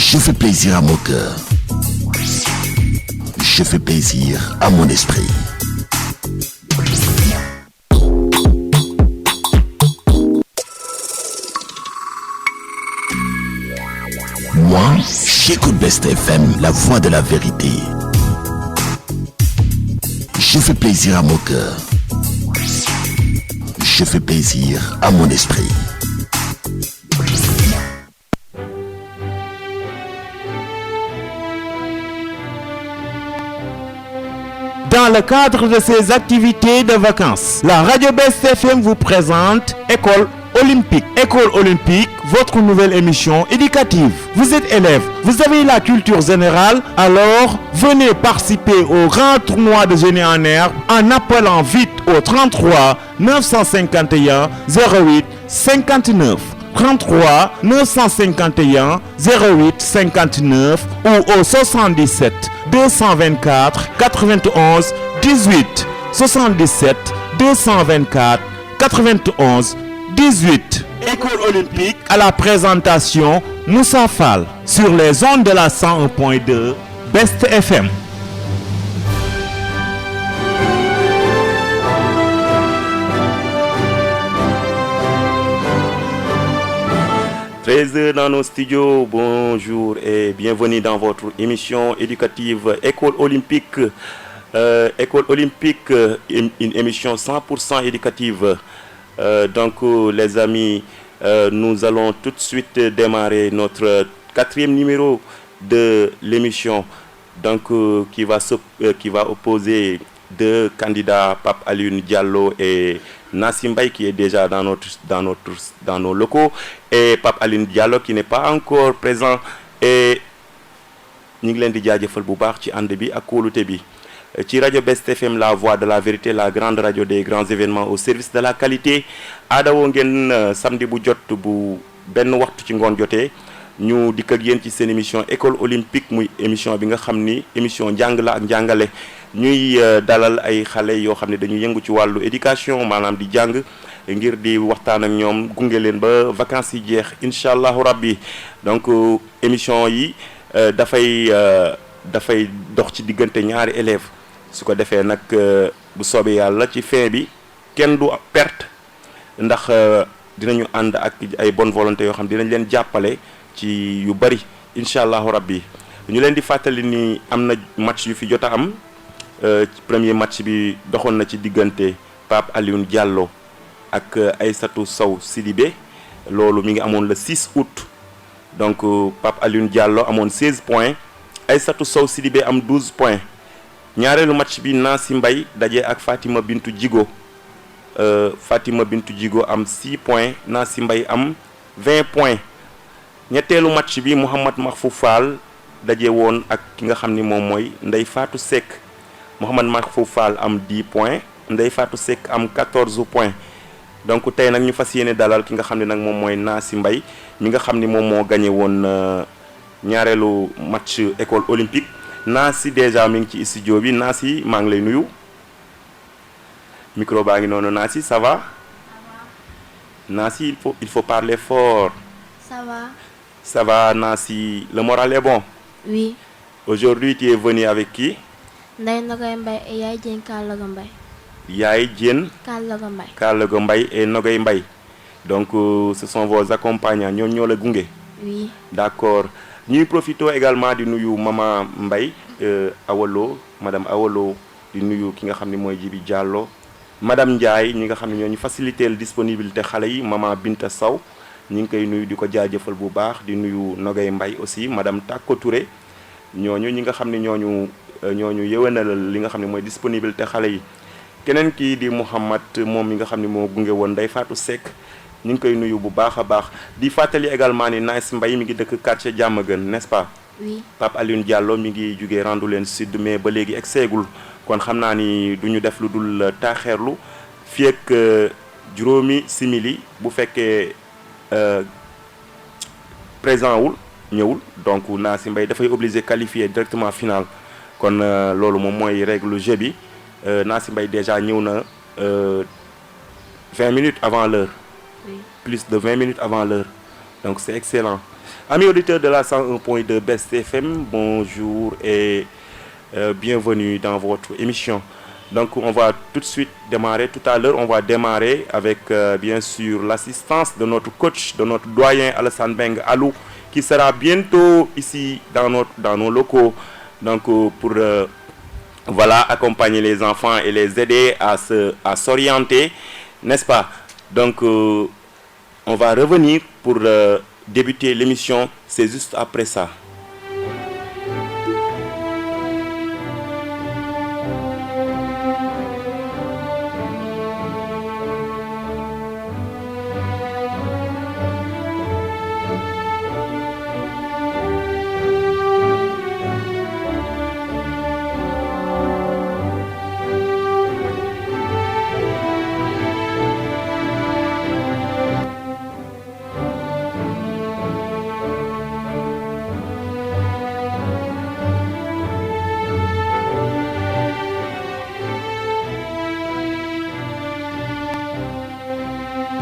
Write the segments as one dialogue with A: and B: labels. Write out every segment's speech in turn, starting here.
A: Je fais plaisir à mon cœur. Je fais plaisir à mon esprit. Moi, j'écoute Best FM, la voix de la vérité. Je fais plaisir à mon cœur. Je fais plaisir à mon esprit.
B: Dans le cadre de ses activités de vacances, la radio Best FM vous présente École Olympique. École Olympique, votre nouvelle émission éducative. Vous êtes élève, vous avez la culture générale, alors venez participer au grand tournoi de génie en herbe en appelant vite au 33 951 08 59. 33 951 08 59 ou au 77 224 91 18 77 224 91 18. École Olympique à la présentation Moussa Fall sur les ondes de la 101.2 Best FM.
C: 13h dans nos studios, bonjour et bienvenue dans votre émission éducative École Olympique. École Olympique, une émission 100% éducative. Donc les amis, nous allons tout de suite démarrer notre 4e numéro de l'émission. Donc qui va opposer deux candidats, Pape Alioune Diallo et Nassim Mbaye, qui est déjà dans nos locaux, et Pape Alioune Diallo qui n'est pas encore présent. Et ñu ngi leen di jaajëfal bu baax ci ànd bi ak kóolute bi ci rajo Best FM, la voix de la vérité, la grande radio des grands événements au service de la qualité. aadawoo ngeen samedi bu jot bu benn waxtu ci ngoon jotee ñu dikk ak yéen ci seen émission École Olympique, muy émission bi nga xam ni émission njàng la ak njàngale. ñuy dalal ay xale yoo xam ne dañuy yëngu ci wàllu éducation, maanaam di jàng, ngir di waxtaan ak ñoom gunge leen ba vacances yi jeex incha allahu rabbi. Donc émission yi dafay dox ci diggante ñaari élèves, su ko defee nag bu soobee yàlla ci fin bi kenn du perte, ndax dinañu ànd ak ay bonne volonté yoo xam dinañ leen jàppale ci yu bari incha allahu rabbi. ñu leen di fàttali ni am na match yu fi jot a am. Premier match bi doxoon na ci diggante Pape Alioune Diallo ak Aïssatou Sow Sidibé, loolu mi ngi amoon le 6 août. Donc Pape Alioune Diallo amoon 16 points, Aïssatou Sow Sidibé am 12 points. ñaareelu match bi Nassim Mbaye daje ak Fatima Bintou Djigo, Fatima Bintou Djigo am 6 points, Nassim Mbaye am 20 points. ñetteelu match bi Mouhamad Mahfou Fall daje woon ak ki nga xam ni moom mooy Ndeye Fatou Seck. Mouhamad Mahfou Fall am 10 points, Ndeye Fatou Seck am 14 points. Donc tey nag ñu fas yéene dalal ki nga xam ne nag moom mooy Nassim Mbaye mi nga xam ni moom moo gagné woon ñaareelu match École Olympique. Nassi déjà mi ngi ci studio bi. Nassi maa ngi lay nuyu. Micro baa ngi noonu. Nassi ça va? Nassi il faut parler fort.
D: Ça va?
C: Ça va Nassi, le moral est bon?
D: Oui.
C: Aujourd'hui tu es venu avec qui?
D: Ndeye Nogay Mbaye et Yaye Diène Kallaga Mbaye.
C: Yaye Diène
D: Kallaga Mbaye.
C: Kallaga Mbaye et Nogay Mbaye. Donc ce sont vos accompagnants, ñoo la gunge.
D: Oui.
C: D'accord. Ñuy profito également di nuyu maman Mbaye, Awolo, madame Awolo, di nuyu ki nga xam ne mooy Jibi Diallo, madame Ndiaye ñi nga xam ne ñoo ñu faciliter la disponibilité xale yi, maman Binta Sow ñi ngi koy nuyu di ko jaajëfal bu baax, di nuyu Nogay Mbaye aussi, madame Tako Touré, ñooñu ñi nga xam ne ñooñu yëwénal li nga xam ne mooy disponibilité xale yi. Keneen kii di Mouhamad moom mi nga xam ne moo gunge woon Ndeye Fatou Seck ñu ngi koy nuyu bu baax a baax. Di fàttali également ni Nassim Mbaye mi ngi dëkk quartier Diamaguène, n'est-ce pas?
D: Oui.
C: Pape Alioune Diallo mi ngi jugee Randoulène Sud mais ba léegi egseegul, kon xam naa ni du ñu def lu dul taaxeerlu fii ak juróomi simili bu fekkee présent wul ñëwul. Donc Nassim Mbaye dafay obligé qualifier directement final. Kon loolu moom mooy règle jeu bi. Nassim Mbaye déjà ñëw na 20 minutes avant l'heure.
D: Oui.
C: Plus de 20 minutes avant l'heure. Donc c'est excellent. Amis auditeurs de la 101.2 Best FM, bonjour et bienvenue dans votre émission. Donc on va tout de suite démarrer. Tout à l'heure, on va démarrer avec bien sûr l'assistance de notre coach, de notre doyen Alassane Mbengue Alou, qui sera bientôt ici dans nos locaux. Donc pour voilà, accompagner les enfants et les aider à s'orienter, n'est-ce pas? Donc on va revenir pour débuter l'émission, c'est juste après ça.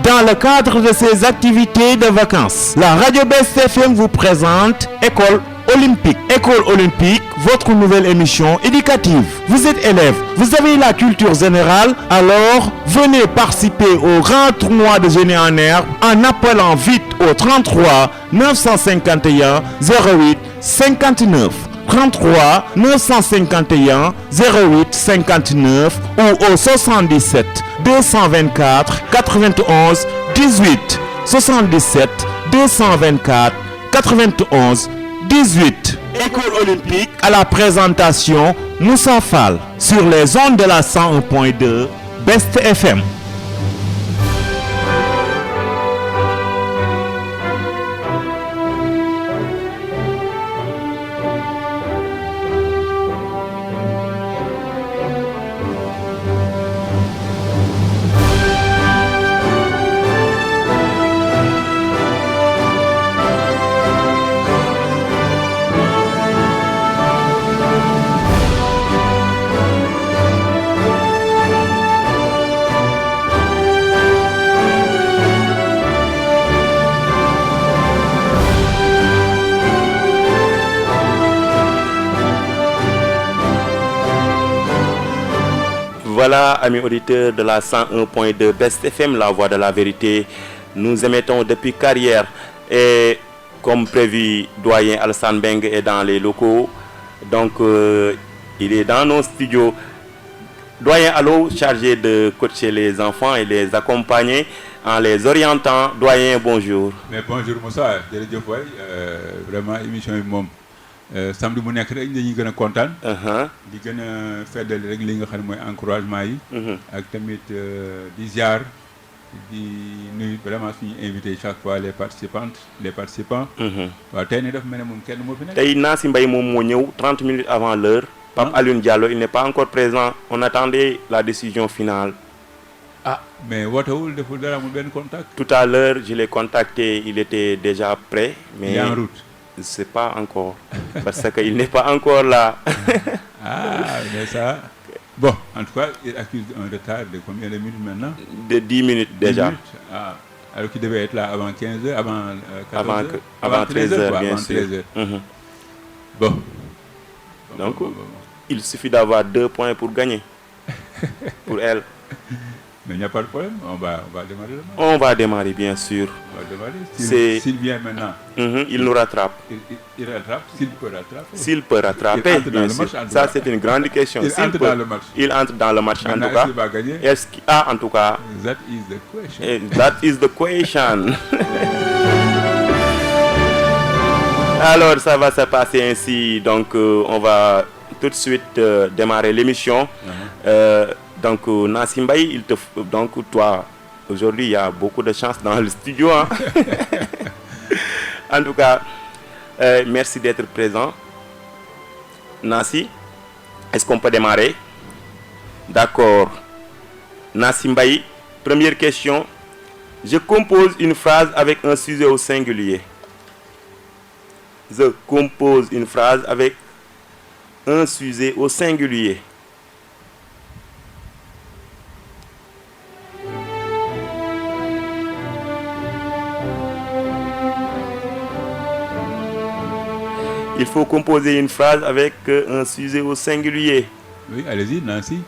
B: Dans le cadre de ses activités de vacances, la Radio Best FM vous présente École Olympique. École Olympique, votre nouvelle émission éducative. Vous êtes élève, vous avez la culture générale, alors venez participer au grand tournoi de génie en herbe en appelant vite au 33 951 08 59. 33 951 08 59 ou au 77 224 91 18 77 224 91 18. École Olympique à la présentation Moussa Fall sur les ondes de la 101.2 Best FM.
C: Voilà, amis auditeurs de la 101.2 Best FM, la voix de la vérité. Nous émettons depuis Carrière et comme prévu, doyen Alassane Mbengue est dans les locaux. Donc, il est dans nos studios. Doyen Allo, chargé de coacher les enfants et les accompagner en les orientant. Doyen, bonjour.
E: Mais bonjour Moussa, vraiment émission mom. Samedi mu nekk rek dañuy gën a kontaan. di gën a feddali rek li nga xam ne mooy encouragement yi. ak tamit di ziar di nuyu vraiment suñu invité chaque fois les participants. waaw tey ne daf mel ne moom kenn moo fi nekk.
C: tey Nassi Mbaye moom moo ñëw 30 minutes avant l'heure. Pape Alioune Diallo, il n'est pas encore présent. On attendait la décision finale.
E: Ah, mais wootewul deful dara amul benn contact.
C: Tout à l'heure, je l'ai contacté, il était déjà prêt. Mais
E: il est en route.
C: Je ne sais pas encore, parce qu'il n'est pas encore là.
E: Ah, mais ça... Bon, en tout cas, il accuse un retard de combien de minutes maintenant?
C: De 10 minutes déjà.
E: 10 minutes. Ah, alors qu'il devait être là avant 15h, avant 14h.
C: Avant 13h, bien
E: 13
C: sûr.
E: heures. Bon.
C: Donc, il suffit d'avoir 2 points pour gagner. Pour elle.
E: Mais il n'y a pas de problème, on va démarrer le match.
C: On va démarrer, bien sûr.
E: On va démarrer. S'il vient maintenant.
C: Il nous rattrape.
E: Il rattrape, s'il peut rattraper.
C: S'il peut rattraper, bien sûr. Ça, c'est une grande question.
E: Il entre dans le match.
C: Il entre dans le match,
E: maintenant,
C: en tout cas.
E: Est-ce qu'il va gagner?
C: En tout cas.
E: That is the question.
C: That is the question. Alors, ça va se passer ainsi. Donc, on va tout de suite démarrer l'émission. Donc, Nassi Mbaye, donc toi, aujourd'hui, il y a beaucoup de chance dans le studio. Hein? En tout cas, merci d'être présent. Nassi, est-ce qu'on peut démarrer? D'accord. Nassi Mbaye, première question. Je compose une phrase avec un sujet au singulier. Je compose une phrase avec un sujet au singulier. Il faut composer une phrase avec un sujet au singulier.
E: Oui, allez-y, Nancy.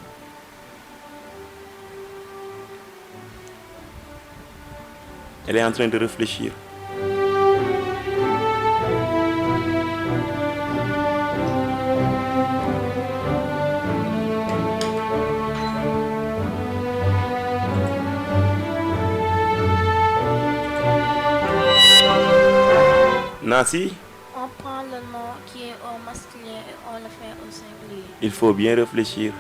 C: Elle est en train de réfléchir. Nancy?
D: On prend le nom qui est au masculin et on le fait au singulier.
C: Il faut bien réfléchir.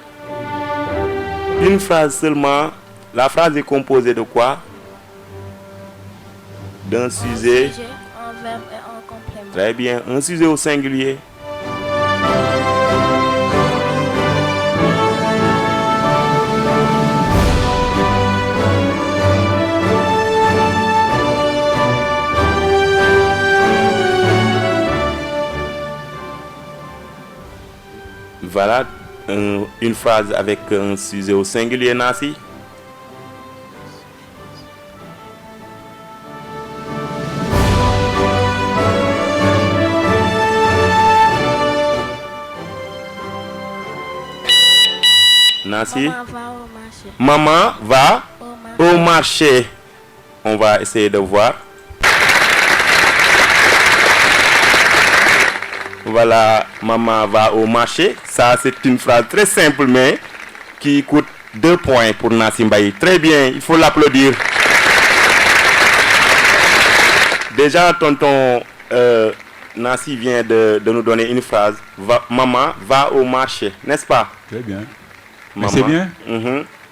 C: Une phrase seulement. La phrase est composée de quoi? D'un sujet.
D: Un verbe et un complément.
C: Très bien. Un sujet au singulier. Voilà une phrase avec un sujet au singulier, Nancy. Nancy.
D: Maman va au marché.
C: Maman va au marché. On va essayer de voir. Voilà, maman va au marché. Ça, c'est une phrase très simple, mais qui coûte 2 points pour Nancy Mbaye. Très bien, il faut l'applaudir. Déjà, tonton Nancy vient de nous donner une phrase. Maman va au marché, n'est-ce pas?
E: Très bien.
C: Maman.
E: C'est bien.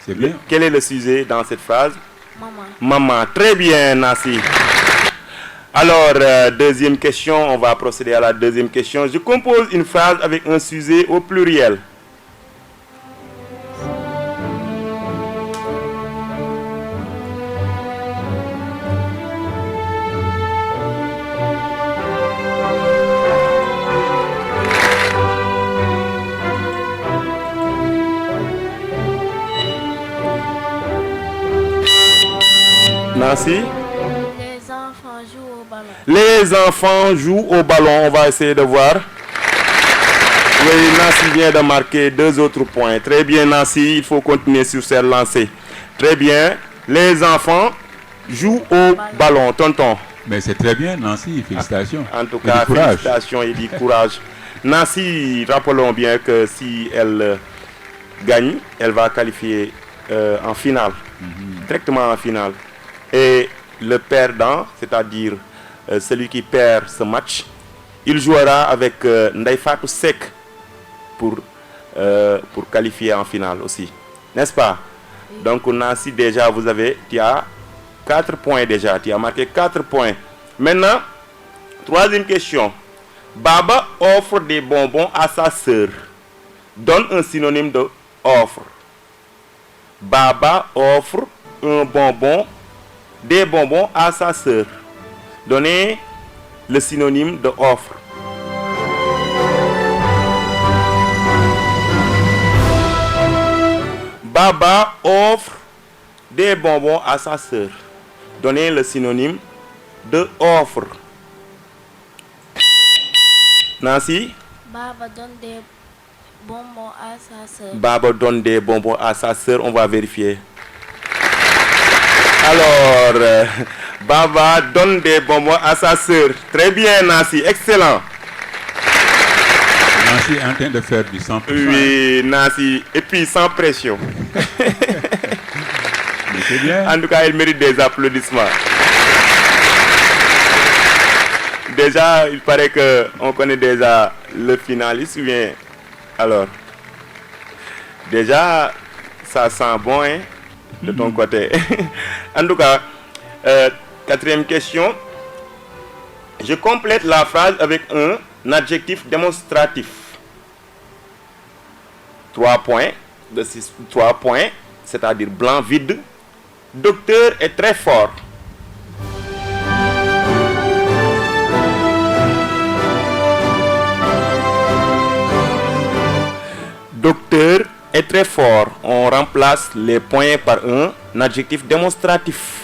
E: C'est bien.
C: Quel est le sujet dans cette phrase?
D: Maman.
C: Maman. Très bien, Nancy. Alors, deuxième question, on va procéder à la deuxième question. Je compose une phrase avec un sujet au pluriel. Nancy?
D: Les enfants jouent au ballon.
C: Les enfants jouent au ballon. On va essayer de voir. Oui, Nancy vient de marquer 2 autres points. Très bien, Nancy. Il faut continuer sur cette lancée. Très bien. Les enfants jouent au ballon. Tonton.
E: Mais c'est très bien, Nancy. Félicitations.
C: En tout cas, félicitations et du courage. Nancy, rappelons bien que si elle gagne, elle va qualifier en finale. Directement en finale. Et le perdant, c'est-à-dire celui qui perd ce match, il jouera avec Ndeye Fatou Seck pour qualifier en finale aussi. N'est-ce pas? Donc Nancy, déjà, tu as 4 points déjà. Tu as marqué 4 points. Maintenant, troisième question. Baba offre des bonbons à sa sœur. Donne un synonyme de offre. Baba offre des bonbons à sa sœur. Donnez le synonyme de offre. Baba offre des bonbons à sa sœur. Donnez le synonyme de offre. Nancy?
D: Baba donne des bonbons à sa sœur.
C: Baba donne des bonbons à sa sœur. On va vérifier. Alors, Baba donne des bonbons à sa sœur. Très bien, Nancy. Excellent.
E: Nancy est en train de faire du 100%.
C: Oui, Nancy. Et puis sans pression.
E: Mais c'est bien.
C: En tout cas, elle mérite des applaudissements. Déjà, il paraît qu'on connaît déjà le finaliste. Bien. Alors, déjà, ça sent bon, hein, de ton côté. En tout cas, quatrième question. Je complète la phrase avec un adjectif démonstratif. 3 points, 3 points, c'est-à-dire blanc vide. Docteur est très fort. Docteur est très fort. On remplace les points par un adjectif démonstratif.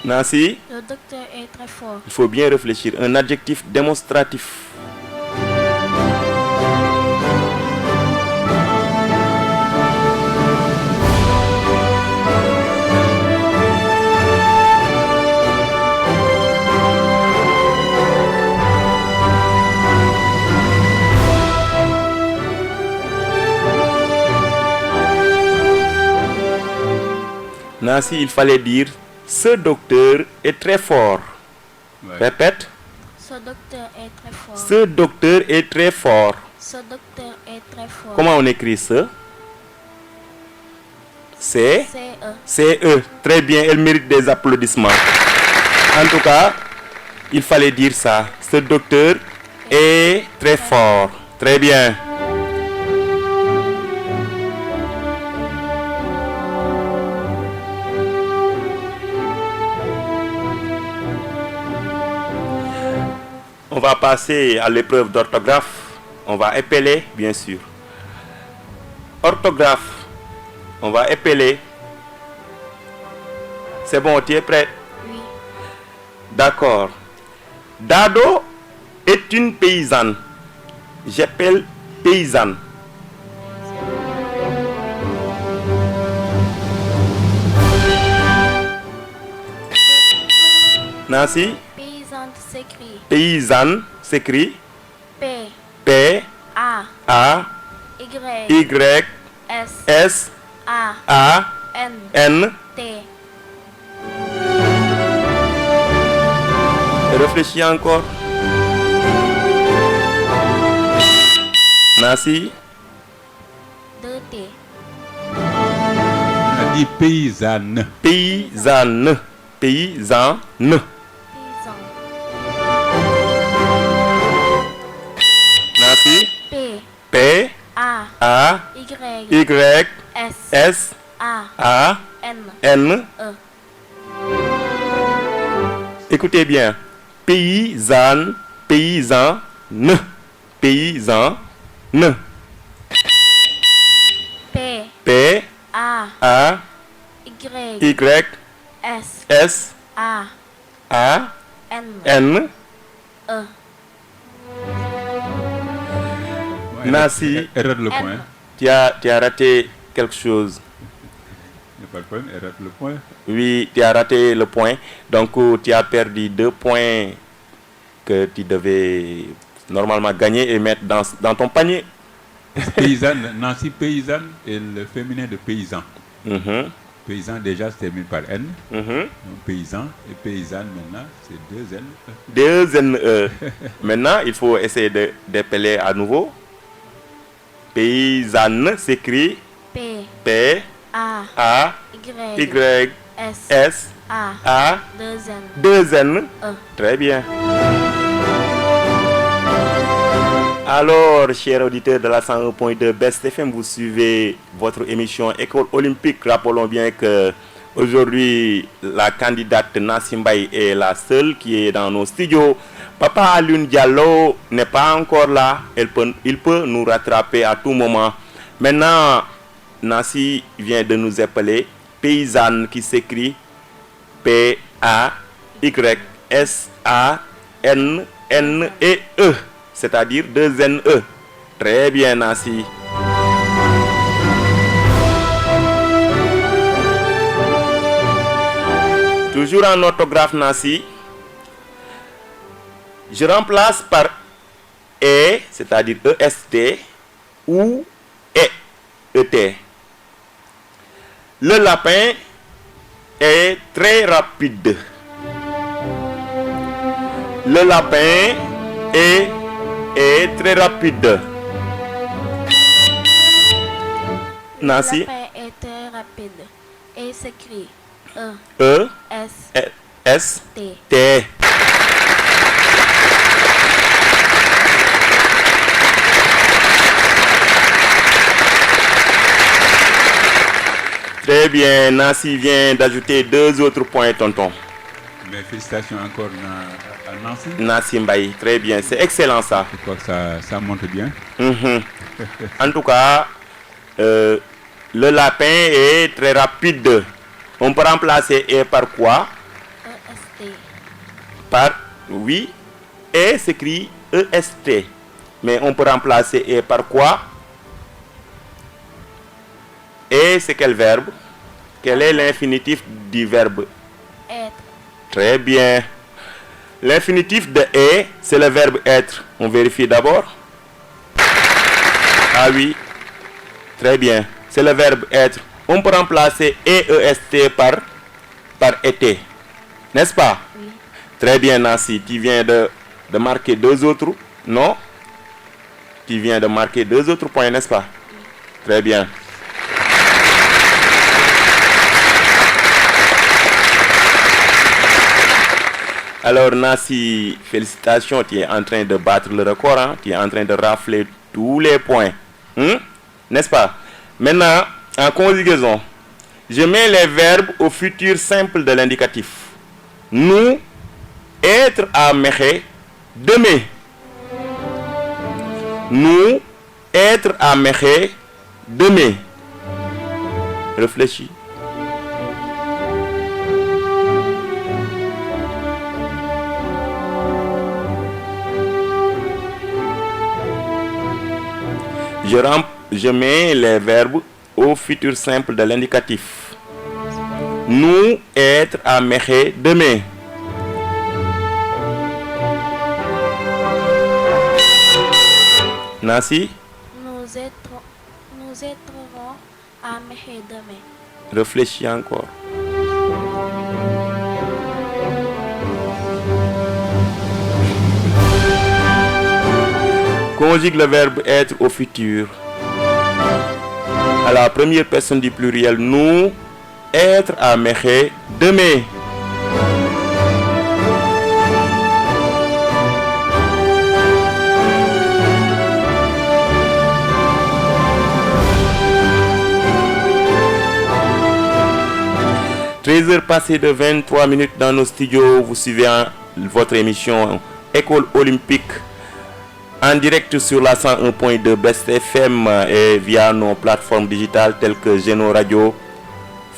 C: Nancy?
D: Le docteur est très fort.
C: Il faut bien réfléchir. Un adjectif démonstratif. Nancy, il fallait dire ce docteur est très fort.
E: Ouais.
C: Répète.
D: Ce docteur est très fort.
C: Ce docteur est très fort.
D: Ce docteur est très fort.
C: Comment on écrit ce? C'est
D: C-E.
C: C-E. Très bien, elle mérite des applaudissements. En tout cas, il fallait dire ça. Ce docteur est très fort. Très bien. On va passer à l'épreuve d'orthographe. On va épeler, bien sûr. Orthographe. On va épeler. C'est bon, tu es prêt?
D: Oui.
C: D'accord. Dado est une paysanne. J'appelle paysanne. Nancy?
D: Paysanne s'écrit
C: Paysanne s'écrit
D: P
C: P
D: A
C: A
D: Y
C: Y
D: S
C: S
D: A
C: A
D: N
C: N.
D: T.
C: Réfléchis encore. Nancy?
D: 2 T.
E: On a dit paysanne.
C: Paysanne. Paysanne.
D: Paysan.
C: Nancy?
D: P
C: P
D: A
C: A
D: Y
C: Y
D: S
C: S
D: A
C: A
D: N
C: N.
D: E.
C: Écoutez bien. Paysanne, paysan, ne. Paysan, ne.
D: P
C: P
D: A
C: A
D: Y
C: Y
D: S
C: S
D: A
C: A
D: N
C: N.
D: E.
E: Ouais,
C: Nancy,
E: erreur le
D: N.
E: point.
C: tu as raté quelque chose.
E: Il n'y a pas de problème, erreur le point.
C: Oui, tu as raté le point. Donc, tu as perdu 2 points que tu devais normalement gagner et mettre dans ton panier.
E: Paysanne, Nancy paysanne et le féminin de paysan.
C: Mhm,
E: Paysan déjà se termine par N.
C: mhm.
E: Donc paysan et paysanne maintenant c'est 2 N.
C: 2 N-E. Maintenant, il faut essayer d'épeler à nouveau. Paysanne s'écrit
D: P
C: P
D: A
C: A
D: Y
C: Y
D: S
C: S
D: A
C: A
D: 2 N
C: 2 N.
D: E.
C: Très bien. Alors, chers auditeurs de la 101.2 Best FM, vous suivez votre émission École Olympique. Rappelons bien que aujourd'hui, la candidate Nancy Mbaye est la seule qui est dans nos studios. Papa Alioune Diallo n'est pas encore là. Il peut nous rattraper à tout moment. Maintenant, Nancy vient de nous appeler paysanne qui s'écrit P A Y S A N N E E, c'est-à-dire 2 N E. Très bien, Nancy. Toujours en orthographe, Nancy. Je remplace par E, c'est-à-dire EST, ou ET. Le lapin est très rapide. Le lapin est très rapide. Nancy?
D: Le lapin est très rapide et s'écrit E
C: E
D: S
C: S
D: T.
C: T. Très bien, Nancy vient d'ajouter 2 autres points, tonton.
E: Mais félicitations encore à Nancy.
C: Nancy Mbaye, très bien, c'est excellent ça.
E: Je crois que ça monte bien.
C: Mhm. En tout cas, le lapin est très rapide. On peut remplacer E par quoi? Par, oui, et s'écrit EST. Mais on peut remplacer et par quoi? Et c'est quel verbe? Quel est l'infinitif du verbe?
D: Être.
C: Très bien. L'infinitif de est, c'est le verbe être. On vérifie d'abord. Ah oui. Très bien. C'est le verbe être. On peut remplacer EST par été. N'est-ce pas?
D: Oui.
C: Très bien, Nancy. Tu viens de marquer 2 autres. Non? Tu viens de marquer 2 autres points, n'est-ce pas?
D: Oui.
C: Très bien. Alors, Nancy, félicitations. Tu es en train de battre le record. Hein? Tu es en train de rafler tous les points. N'est-ce pas? Maintenant, en conjugaison, je mets les verbes au futur simple de l'indicatif. Nous, être à Mekhe, demain. Nous, être à Mekhe, demain. Réfléchis. Je mets les verbes au futur simple de l'indicatif. Nous, être à Mekhe, demain. Nancy?
D: Nous éterons à Mekhe demain.
C: Réfléchis encore. Conjugue le verbe être au futur. À la première personne du pluriel, nous, être à Mekhe, demain. « 13h passées de 23 minutes dans nos studios. Vous suivez votre émission École Olympique en direct sur la 101.2 Best FM et via nos plateformes digitales telles que Geno Radio,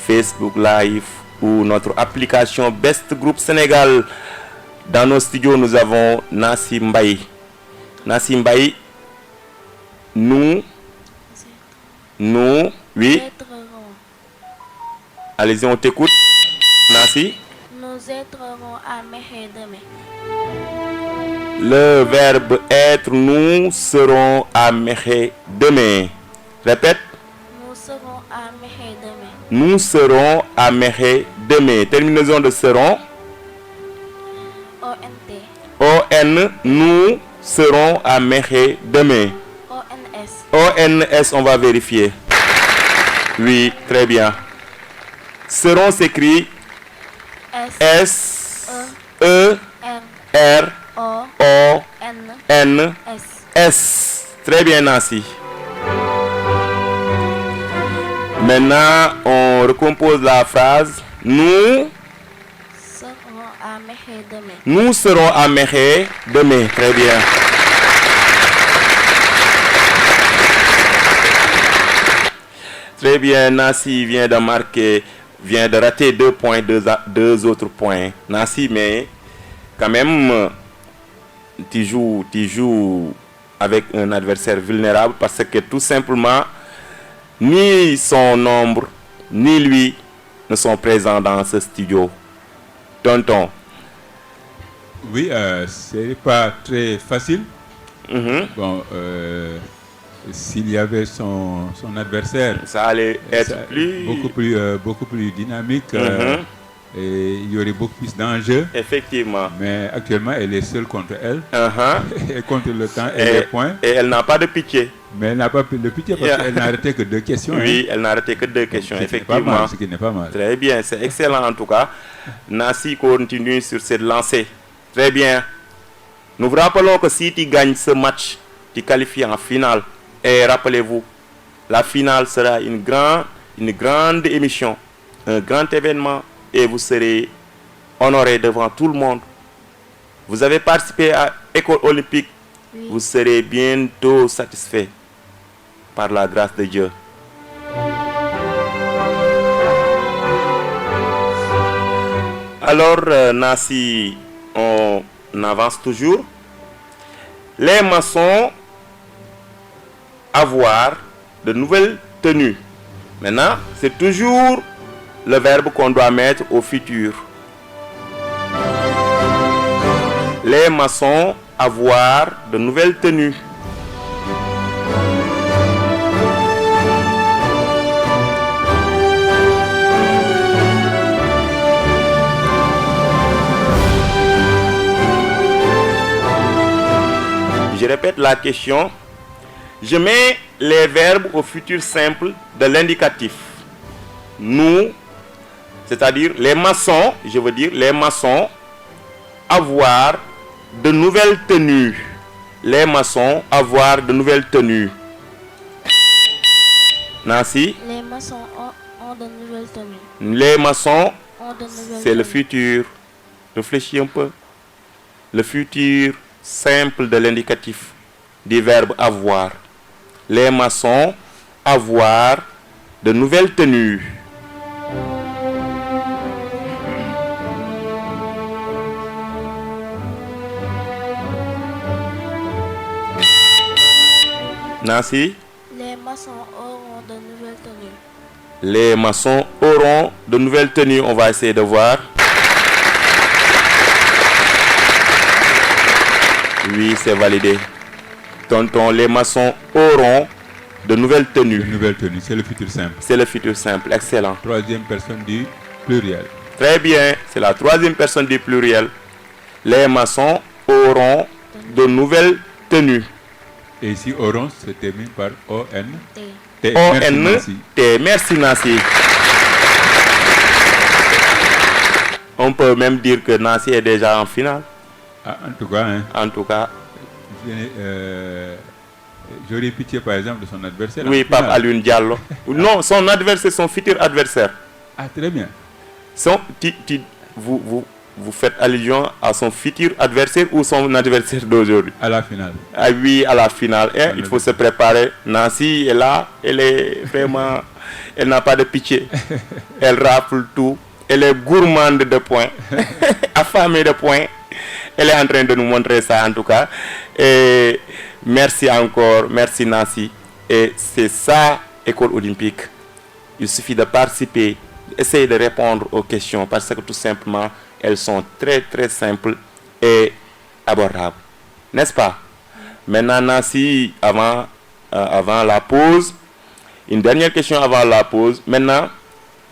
C: Facebook Live ou notre application Best Group Sénégal. Dans nos studios, nous avons Nancy Mbaye. Nancy Mbaye, nous, oui. Allez-y, on t'écoute. Nancy.
D: Nous éterons à Mekhe demain.
C: Le verbe être, nous serons à Mekhe demain. Répète.
D: Nous serons à Mekhe demain.
C: Nous serons à Mekhe demain. Terminaison de seront.
D: ONT.
C: ON, nous serons à Mekhe demain.
D: ONS.
C: ONS, on va vérifier. Oui, très bien. Seront s'écrit S, E, R, O, N, S. Très bien, Nancy. Maintenant, on recompose la phrase. Nous
D: serons à Mekhe demain.
C: Nous serons à Mekhe demain. Très bien. Très bien, Nancy vient de rater 2 points, 2 autres points. Nancy, mais quand même, tu joues avec un adversaire vulnérable parce que tout simplement, ni son nombre, ni lui ne sont présents dans ce studio. Tonton.
E: Oui, c'est pas très facile. Bon, s'il y avait son adversaire,
C: ça allait être
E: beaucoup plus dynamique. Et il y aurait beaucoup plus d'enjeux.
C: Effectivement.
E: Mais actuellement, elle est seule contre elle. Et contre le temps et les points.
C: Et elle n'a pas de pitié.
E: Mais elle n'a pas de pitié parce qu'elle n'a arrêté que 2 questions.
C: Oui, elle n'a arrêté que 2 questions, effectivement.
E: Ce qui n'est pas mal.
C: Très bien, c'est excellent en tout cas. Nancy continue sur cette lancée. Très bien. Nous vous rappelons que si tu gagnes ce match, tu qualifies en finale. Et rappelez-vous, la finale sera une grande émission, un grand événement. Et vous serez honoré devant tout le monde. Vous avez participé à École Olympique.
D: Oui.
C: Vous serez bientôt satisfait par la grâce de Dieu. Alors, Nancy, on avance toujours. Les maçons avoir de nouvelles tenues. Maintenant, c'est toujours le verbe qu'on doit mettre au futur. Les maçons avoir de nouvelles tenues. Je répète la question. Je mets les verbes au futur simple de l'indicatif. Nous, c'est-à-dire les maçons, je veux dire les maçons, avoir de nouvelles tenues. Les maçons avoir de nouvelles tenues. Nancy?
D: Les maçons ont de nouvelles tenues.
C: Les maçons,
D: Ont de nouvelles
C: c'est le
D: tenues.
C: futur. Réfléchis un peu. Le futur simple de l'indicatif du verbe avoir. Les maçons avoir de nouvelles tenues. Nancy?
D: Les maçons auront de nouvelles tenues.
C: Les maçons auront de nouvelles tenues. On va essayer de voir. Oui, c'est validé. Tonton, les maçons auront de nouvelles tenues.
E: Une nouvelle tenue, c'est le futur simple.
C: C'est le futur simple. Excellent.
E: Troisième personne du pluriel.
C: Très bien. C'est la troisième personne du pluriel. Les maçons auront de nouvelles tenues.
E: Et ici, auront se termine par O-N.
D: T.
E: T. Merci, Nancy.
C: O-N-T. Merci, Nancy. On peut même dire que Nancy est déjà en finale.
E: Ah, en tout cas, hein,
C: En tout cas,
E: j'aurais pitié par exemple de son adversaire.
C: oui,
E: en finale.
C: Pape Alioune Diallo. Non, son adversaire, son futur adversaire.
E: Ah, très bien.
C: Vous faites allusion à son futur adversaire ou son adversaire d'aujourd'hui?
E: À la finale.
C: Ah oui, à la finale. Il faut se préparer. Nancy est là. Elle est vraiment... Elle n'a pas de pitié. Elle rafle tout. Elle est gourmande de points. Affamée de points. Elle est en train de nous montrer ça en tout cas. Et merci encore. Merci Nancy. Et c'est ça, École Olympique. Il suffit de participer. Essayer de répondre aux questions parce que tout simplement, elles sont très très simples et abordables. N'est-ce pas? Maintenant, Nancy, avant la pause, une dernière question avant la pause. Maintenant,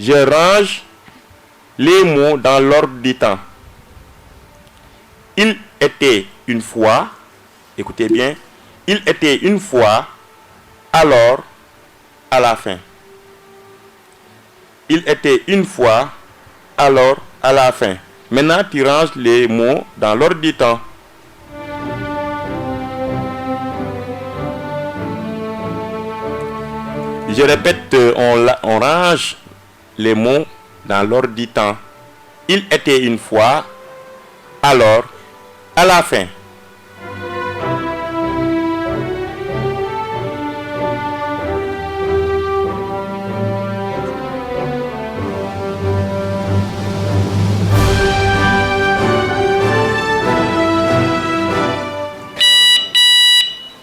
C: je range les mots dans l'ordre du temps. Il était une fois, écoutez bien, il était une fois, alors, à la fin. Il était une fois, alors, à la fin. Maintenant, tu ranges les mots dans l'ordre du temps. Je répète, on range les mots dans l'ordre du temps. Il était une fois, alors, à la fin.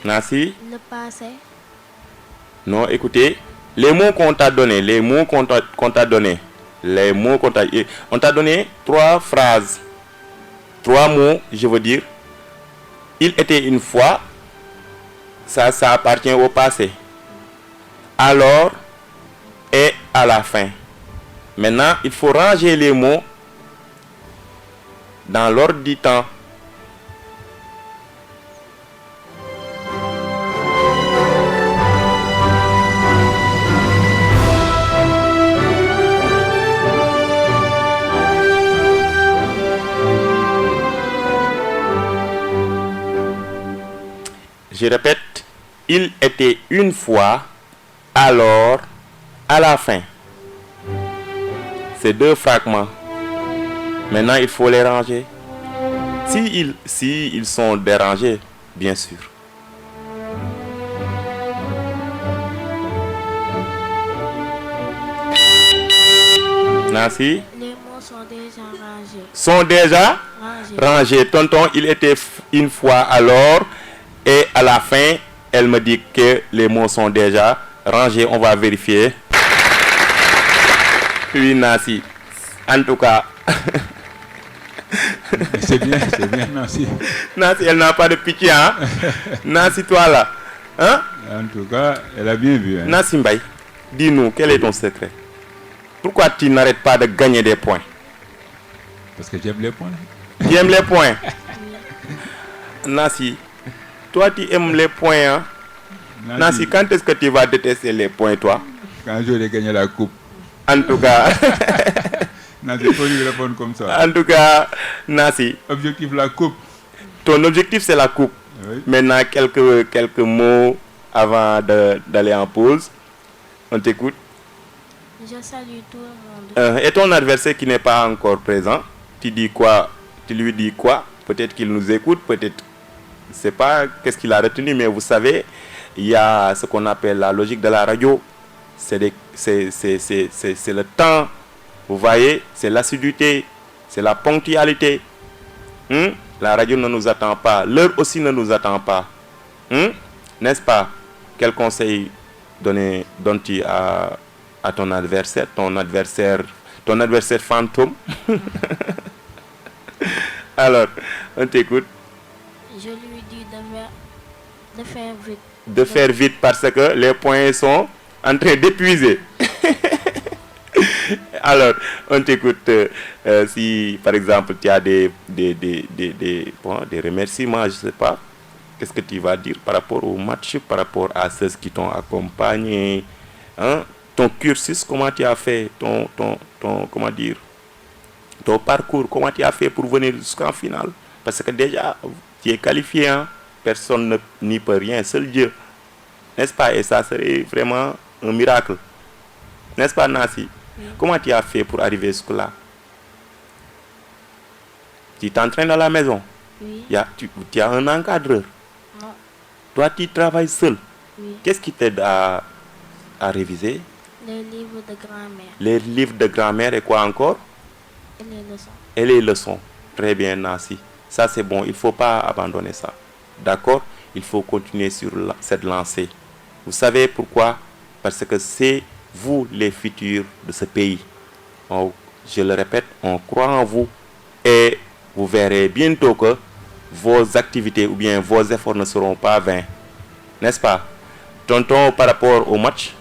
C: Nancy?
D: Le passé.
C: Non, écoutez, les mots qu'on t'a donné, on t'a donné 3 phrases, 3 mots, je veux dire. Il était une fois, ça appartient au passé. Alors et à la fin. Maintenant, il faut ranger les mots dans l'ordre du temps. Je répète, il était une fois, alors, à la fin. C'est 2 fragments. Maintenant, il faut les ranger. Si ils sont dérangés, bien sûr.
D: Les
C: Nancy?
D: mots sont déjà rangés.
C: Sont déjà rangés. Tonton, il était une fois alors, et à la fin, elle me dit que les mots sont déjà rangés. On va vérifier. Oui, Nancy. En tout cas...
E: C'est bien, Nancy.
C: Nancy, elle n'a pas de pitié, hein? Nancy, toi là. Hein?
E: En tout cas, elle a bien vu. Hein?
C: Nancy Mbaye, dis-nous, quel est ton secret? Pourquoi tu n'arrêtes pas de gagner des points?
E: Parce que j'aime les points.
C: Tu aimes les points? Nancy, toi tu aimes les points, hein? Nancy, quand est-ce que tu vas détester les points, toi?
E: Quand j'aurai gagné la coupe.
C: En tout cas...
E: Nancy, il faut lui répondre comme ça.
C: En tout cas, Nancy.
E: Objectif la coupe.
C: Ton objectif c'est la coupe.
E: Oui.
C: Maintenant, quelques mots avant d'aller en pause. On t'écoute.
D: Je salue tout le monde.
C: Et ton adversaire qui n'est pas encore présent, tu dis quoi? Tu lui dis quoi? Peut-être qu'il nous écoute, peut-être, je ne sais pas qu'est-ce qu'il a retenu, mais vous savez, il y a ce qu'on appelle la logique de la radio. C'est le temps. Vous voyez, c'est l'assiduité, c'est la ponctualité. La radio ne nous attend pas, l'heure aussi ne nous attend pas. N'est-ce pas? Quel conseil donnes-tu à ton adversaire fantôme? Alors, on t'écoute.
D: Je lui dis de faire vite.
C: De faire vite parce que les points sont en train d'épuiser. Alors, on t'écoute. Si, par exemple, tu as des remerciements, je ne sais pas, qu'est-ce que tu vas dire par rapport au match, par rapport à ceux qui t'ont accompagné, hein? Ton cursus, comment tu as fait, comment dire, ton parcours, comment tu as fait pour venir jusqu'en finale? Parce que déjà, tu es qualifié, hein? Personne n'y peut rien, seul Dieu. N'est-ce pas? Et ça serait vraiment un miracle. N'est-ce pas, Nancy? Oui. Comment tu as fait pour arriver jusque-là? Tu t'entraînes à la maison?
D: Oui.
C: Tu as un encadreur?
D: Non.
C: Toi, tu travailles seul?
D: Oui.
C: Qu'est-ce qui t'aide à réviser?
D: Les livres de grammaire.
C: Les livres de grammaire et quoi encore?
D: Et les leçons.
C: Et les leçons. Très bien, Nancy. Ça, c'est bon. Il ne faut pas abandonner ça. D'accord? Il faut continuer sur cette lancée. Vous savez pourquoi? Parce que c'est vous les futurs de ce pays. Je le répète, on croit en vous et vous verrez bientôt que vos activités ou bien vos efforts ne seront pas vains. N'est-ce pas? Tonton, par rapport au match?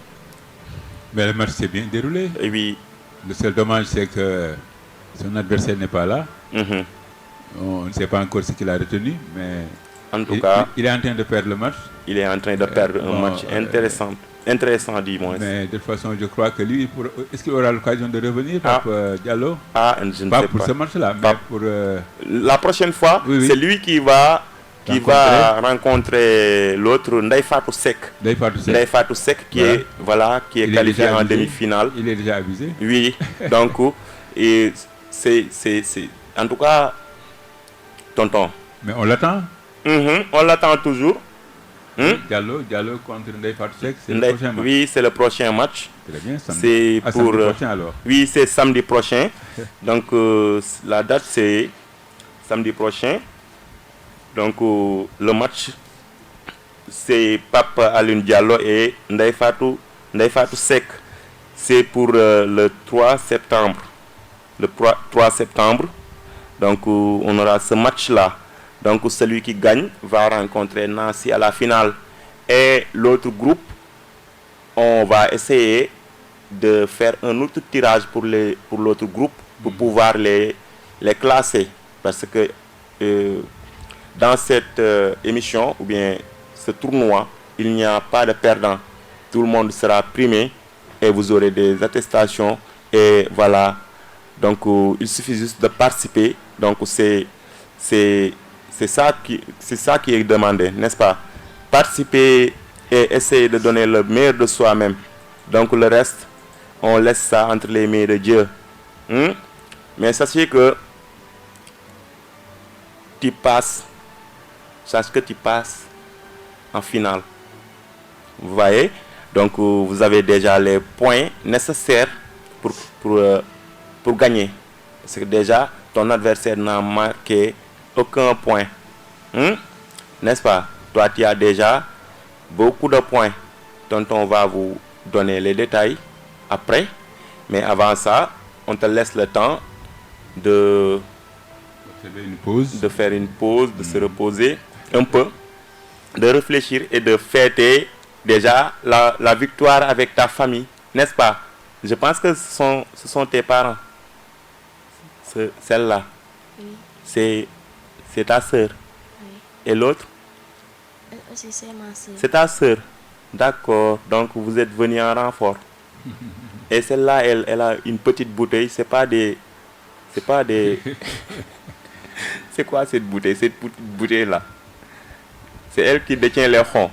E: Mais le match s'est bien déroulé.
C: Oui.
E: Le seul dommage, c'est que son adversaire n'est pas là. On ne sait pas encore ce qu'il a retenu, mais
C: en tout cas,
E: il est en train de perdre le match.
C: Il est en train de perdre un match intéressant, dis-moi.
E: Mais de toute façon, je crois que lui, est-ce qu'il aura l'occasion de revenir, Diallo?
C: Je ne sais pas.
E: Pour ce match-là, mais pour...
C: La prochaine fois,
E: oui.
C: C'est lui qui va rencontrer l'autre, Ndeye Fatou Seck. Ndeye Fatou Seck qui est qualifié en demi-finale.
E: Il est déjà avisé.
C: Oui, donc, et c'est en tout cas, tonton.
E: Mais on l'attend.
C: On l'attend toujours.
E: Diallo contre Ndeye Fatou Seck, c'est le prochain match.
C: Oui, c'est le prochain match.
E: Très bien,
C: samedi
E: prochain alors.
C: Oui, c'est samedi prochain. Donc, la date, c'est samedi prochain. Donc, le match, c'est Pape Alioune Diallo et Ndeye Fatou Seck. C'est pour le 3 septembre. Le 3 septembre. Donc, on aura ce match-là. Donc, celui qui gagne va rencontrer Nancy à la finale. Et l'autre groupe, on va essayer de faire un autre tirage pour l'autre groupe pour pouvoir les classer. Parce que dans cette émission, ou bien ce tournoi, il n'y a pas de perdant. Tout le monde sera primé et vous aurez des attestations. Et voilà. Donc, il suffit juste de participer. Donc, c'est ça qui est demandé, n'est-ce pas? Participer et essayer de donner le meilleur de soi-même. Donc le reste, on laisse ça entre les mains de Dieu. Mais sachez que sache que tu passes en finale. Vous voyez? Donc vous avez déjà les points nécessaires pour gagner. c'est que déjà ton adversaire n'a marqué aucun point. N'est-ce pas? Toi, tu as déjà beaucoup de points. Tonton va vous donner les détails après. Mais avant ça, on te laisse le temps de faire une pause, de se reposer un peu, de réfléchir et de fêter déjà la victoire avec ta famille. N'est-ce pas? Je pense que ce sont tes parents. Celle-là. Oui. C'est ta sœur. Oui. Et l'autre?
D: Elle aussi, c'est ma sœur.
C: C'est ta sœur. D'accord. Donc vous êtes venus en renfort. Et celle-là, elle a une petite bouteille. C'est pas des. C'est quoi cette bouteille? Cette bouteille-là. C'est elle qui détient les fonds.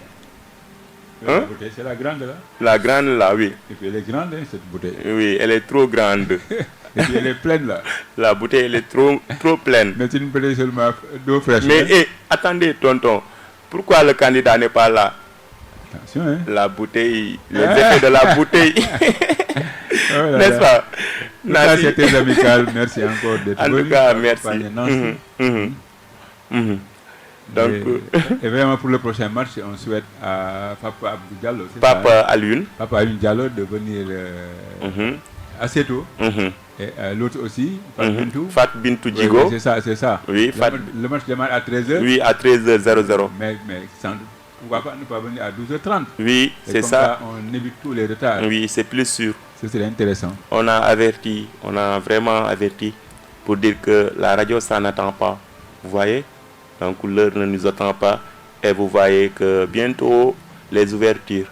E: La bouteille, c'est la grande là.
C: La grande là, oui.
E: Et puis elle est grande, hein, cette bouteille.
C: Oui, elle est trop grande.
E: Et puis elle est pleine là.
C: La bouteille, elle est trop pleine.
E: Mais c'est une bouteille seulement d'eau fraîche.
C: Mais attendez, tonton. Pourquoi le candidat n'est pas là?
E: Attention, hein.
C: La bouteille, les effets de la bouteille. Oh n'est-ce pas?
E: Merci. C'était amical. Merci encore d'être venu.
C: En tout cas, merci. Donc,
E: et vraiment pour le prochain match, on souhaite à Papa Abdou Diallo,
C: Papa Alioune
E: Diallo de venir assez tôt. Et l'autre aussi,
C: Fat Bintou Djigo.
E: Oui, c'est ça.
C: Oui,
E: le match démarre à 13h.
C: Oui, à 13h00.
E: Mais pourquoi pas ne pas venir à 12h30?
C: Oui, c'est ça.
E: On évite tous les retards.
C: Oui, c'est plus sûr.
E: C'est intéressant.
C: On a vraiment averti pour dire que la radio, ça n'attend pas. Vous voyez? Donc l'heure ne nous attend pas. Et vous voyez que bientôt, les ouvertures,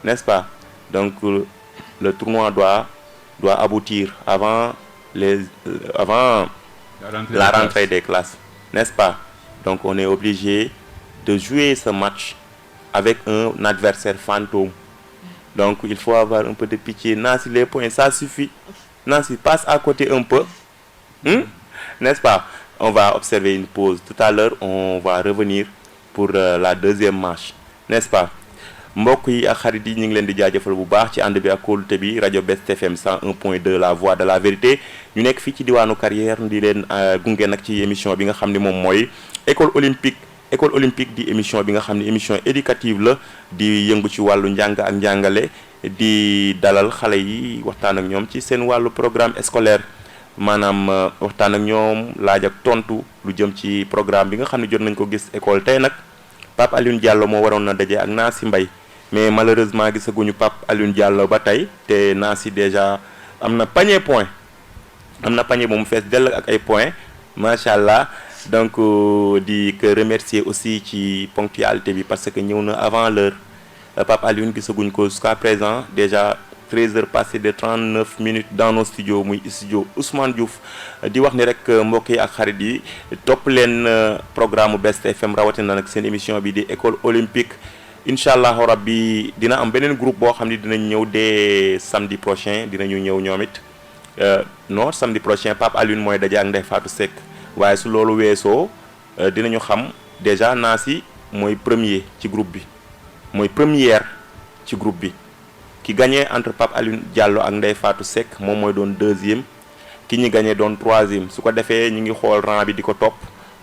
C: n'est-ce pas? Donc le tournoi doit aboutir avant la rentrée des classes, n'est-ce pas? Donc on est obligé de jouer ce match avec un adversaire fantôme. Donc il faut avoir un peu de pitié. Nancy, les points, ça suffit. Nancy, passe à côté un peu. N'est-ce pas? On va observer une pause. Tout à l'heure, on va revenir pour la deuxième marche. N'est-ce pas? mbokk yi ak xarit yi ñu ngi leen di jaajëfal bu baax ci ànd bi ak kóolute bi rajo Best FM 101.2 la voix de la vérité ñu nekk fii ci diwaanu Carrière di leen gunge nag ci émission bi nga xam ne moom mooy école olympique di émission bi nga xam ne émission éducative la di yëngu ci wàllu njàng ak njàngale di dalal xale yi waxtaan ak ñoom ci seen wàllu programme scolaire maanaam waxtaan ak ñoom laaj ak tontu lu jëm ci programme bi nga xam ne jot nañ ko gis école tey nag Pape Alioune Diallo moo waroon na daje ak Nancy Mbaye mais malheureusement gisaguñu Pape Alioune Diallo ba tey te Nancy déjà am na panier bu mu fees dell ak ay points macha allah donc di ko remercier aussi ci ponctualité bi parce que ñëw na avant l'heure Pape Alioune gisaguñ ko jusqu'à présent déjà 13h passées de 39 minutes dans nos studios muy studio Ousmane Diouf di wax ni rek mbokk yi ak xarit yi topp leen programme Best FM rawatina nag seen émission bi di école olympique incha allahu rabbi dina am beneen groupe boo xam ne dinañ ñëw dès samedi prochain dinañu ñëw ñoom it non samedi prochain Pape Alioune mooy daje ak Ndeye Fatou Seck waaye su loolu weesoo dinañu xam déjà Nancy mooy premier ci groupe bi mooy première ci groupe bi ki gagné entre Pape Alioune Diallo ak Ndeye Fatou Seck moom mooy doon deuxième ki ñi gagné doon troisième su ko defee ñu ngi xool rang bi di ko topp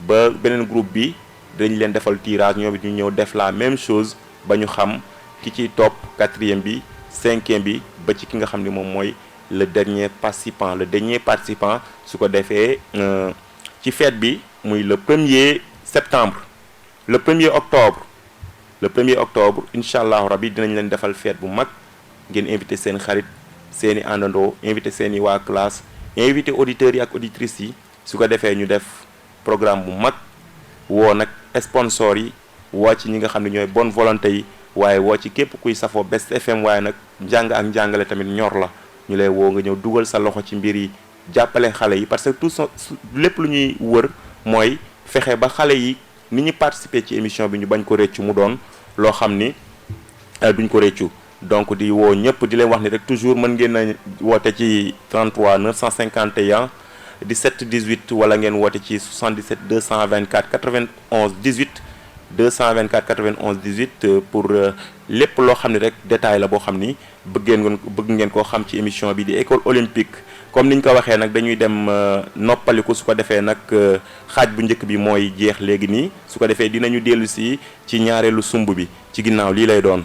C: ba beneen groupe bi dañ leen defal tirage ñoom it ñu ñëw def la même chose ba ñu xam ki ciy topp quatrième bi cinquième bi ba ci ki nga xam ne moom mooy le dernier participant su ko defee ci fête bi muy le 1er septembre le 1er octobre incha allah rabi dinañ leen defal fête bu mag ngeen invité seen xarit seeni àndandoo invité seeni waa classe invité auditeurs yi ak auditrices yi su ko defee ñu def programme bu mag woo nag sponsors yi woo ci ñi nga xam ne ñooy bonne volonté yi waaye woo ci képp kuy safoo Best FM waaye nag njàng ak njàngale tamit ñor la ñu lay woo nga ñëw dugal sa loxo ci mbir yi jàppale xale yi parce que lépp lu ñuy wër mooy fexe ba xale yi ni ñu participer ci émission bi ñu bañ ko réccu mu doon loo xam ni duñ ko réccu donc di woo ñëpp di leen wax ni rek toujours mën ngeen a woote ci 33 951 17 18 wala ngeen woote ci 77 224 91 18 224 91 18 pour lépp loo xam ne rek détail la boo xam ni bëgg ngeen koo xam ci émission bi di école olympique comme niñ ko waxee nag dañuy dem noppaliku su ko defee nag xaaj bu njëkk bi mooy jeex léegi nii su ko defee dinañu dellu si ci ñaareelu sumb bi ci ginnaaw lii lay doon.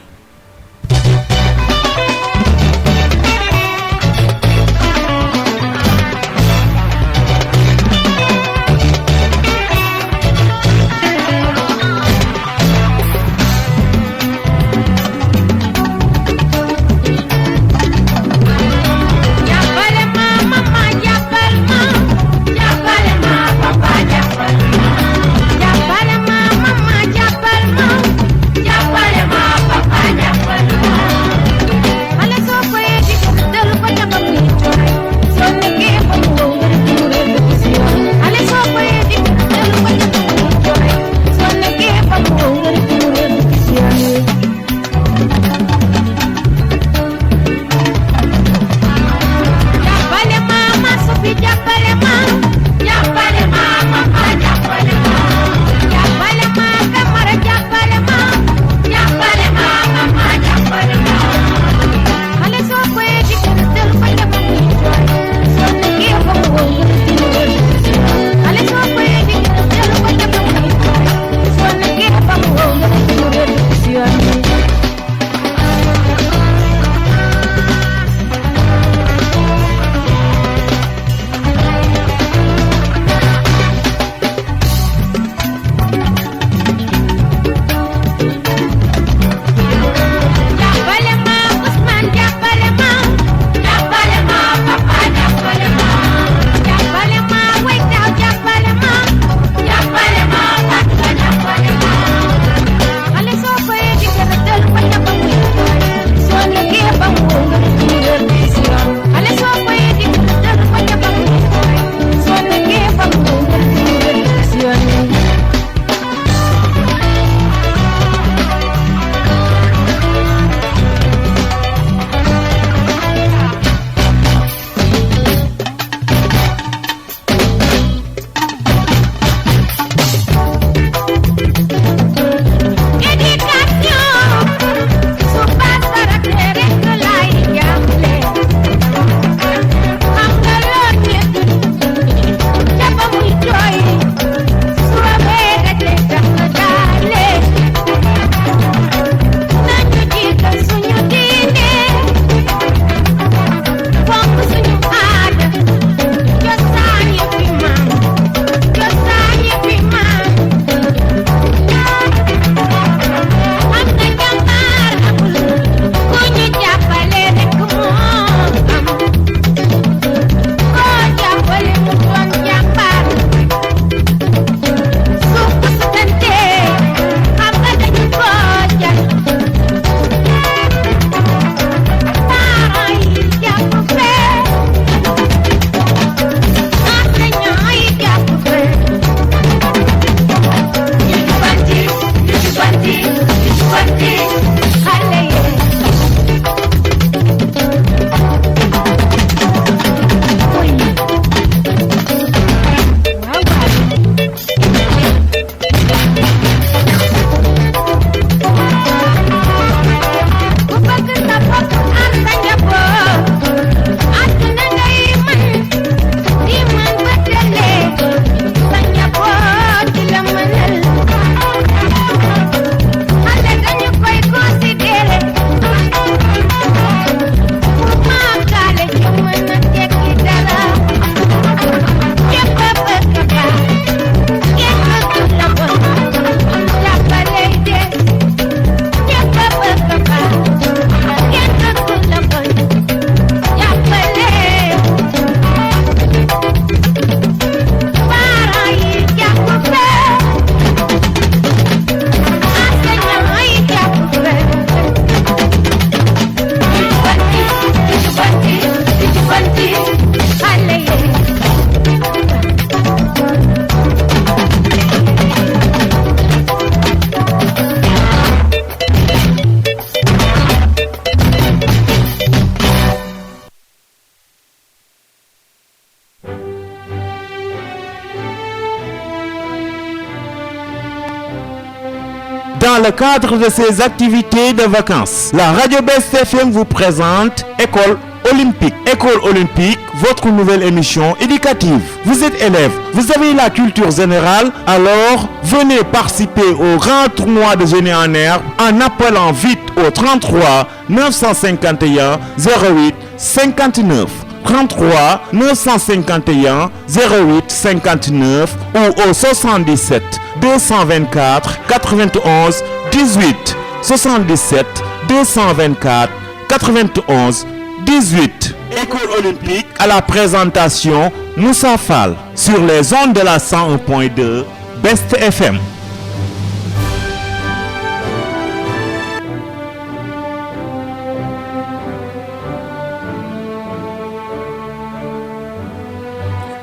B: Dans le cadre de ses activités de vacances, la Radio Best FM vous présente École olympique. École olympique, votre nouvelle émission éducative. Vous êtes élève, vous avez la culture générale, alors venez participer au grand tournoi de génie en herbe en appelant vite au 33 951 08 59. 33 951 08 59 ou au 77 224 91 18. 77 224 91 18. École olympique à la présentation Moussa Fall sur les ondes de la 101.2 Best FM.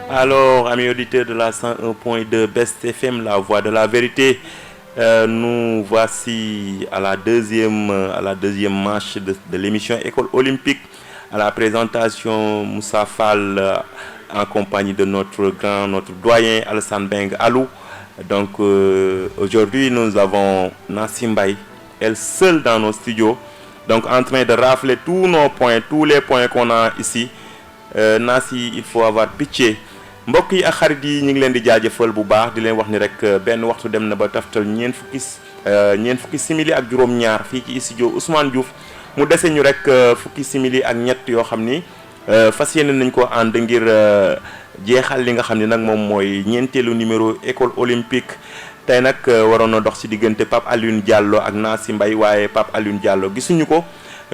C: Alors, amis auditeurs de la 101.2 Best FM, la voix de la vérité, nous voici à la deuxième manche de l'émission École olympique, à la présentation Moussa Fall en compagnie de notre doyen Alassane Beng Alou. Donc aujourd'hui nous avons Nassim Mbaye, elle seule dans nos studios, donc en train de rafler tous nos points, tous les points qu'on a ici. Nassi, il faut avoir pitié. mbokk yi ak xarit yi ñu ngi leen di jaajëfal bu baax di leen wax ni rek benn waxtu dem na ba taftal ñeent fukki simili ak juróom-ñaar fii ci studio Ousmane Diouf mu dese ñu rek fukki simili ak ñett yoo xam ni fas yéene nañ ko ànd ngir jeexal li nga xam ni nag moom mooy ñeenteelu numéro école olympique. tey nag waroon na dox ci diggante Pape Alioune Diallo ak Nassi Mbaye waaye Pape Alioune Diallo gisuñu ko